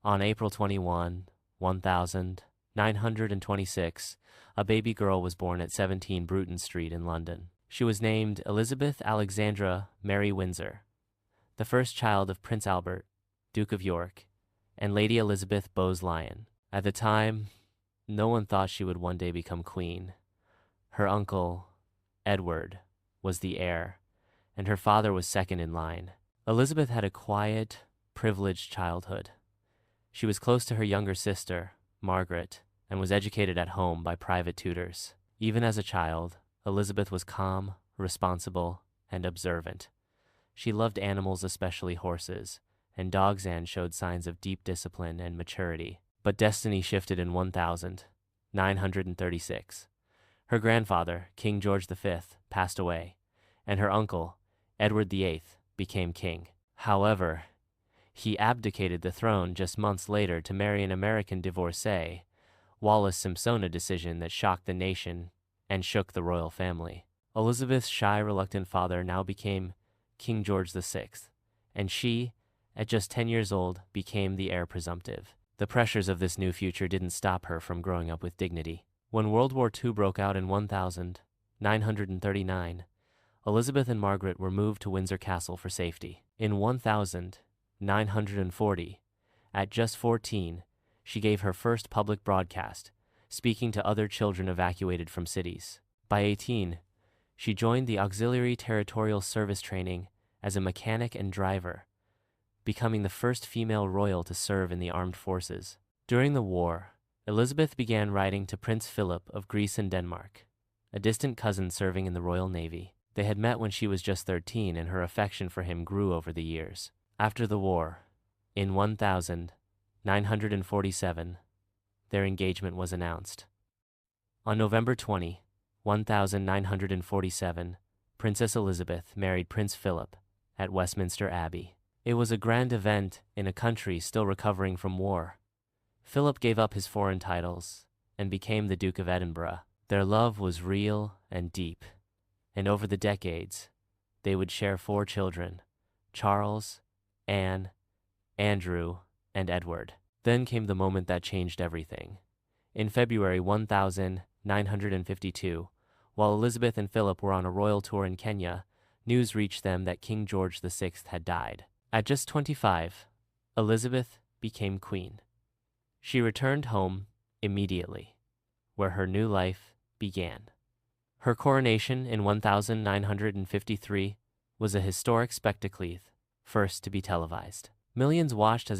On April 21, 1926, a baby girl was born at 17 Bruton Street in London. She was named Elizabeth Alexandra Mary Windsor, the first child of Prince Albert, Duke of York, and Lady Elizabeth Bowes-Lyon. At the time, no one thought she would one day become queen. Her uncle, Edward, was the heir, and her father was second in line. Elizabeth had a quiet, privileged childhood. She was close to her younger sister, Margaret, and was educated at home by private tutors. Even as a child, Elizabeth was calm, responsible, and observant. She loved animals, especially horses, and dogs, and showed signs of deep discipline and maturity. But destiny shifted in 1936. Her grandfather, King George V, passed away, and her uncle, Edward VIII, became king. However, he abdicated the throne just months later to marry an American divorcee, Wallis Simpson, a decision that shocked the nation and shook the royal family. Elizabeth's shy, reluctant father now became King George VI, and she, at just 10 years old, became the heir presumptive. The pressures of this new future didn't stop her from growing up with dignity. When World War II broke out in 1939, Elizabeth and Margaret were moved to Windsor Castle for safety. In 1940, at just 14, she gave her first public broadcast, speaking to other children evacuated from cities. By 18, she joined the Auxiliary Territorial Service training as a mechanic and driver, becoming the first female royal to serve in the armed forces. During the war, Elizabeth began writing to Prince Philip of Greece and Denmark, a distant cousin serving in the Royal Navy. They had met when she was just 13, and her affection for him grew over the years. After the war, in 1947, their engagement was announced. On November 20, 1947, Princess Elizabeth married Prince Philip at Westminster Abbey. It was a grand event in a country still recovering from war. Philip gave up his foreign titles and became the Duke of Edinburgh. Their love was real and deep, and over the decades, they would share 4 children: Charles, Anne, Andrew, and Edward. Then came the moment that changed everything. In February 1952, while Elizabeth and Philip were on a royal tour in Kenya, news reached them that King George VI had died. At just 25, Elizabeth became queen. She returned home immediately, where her new life began. Her coronation in 1953 was a historic spectacle, first to be televised. Millions watched as a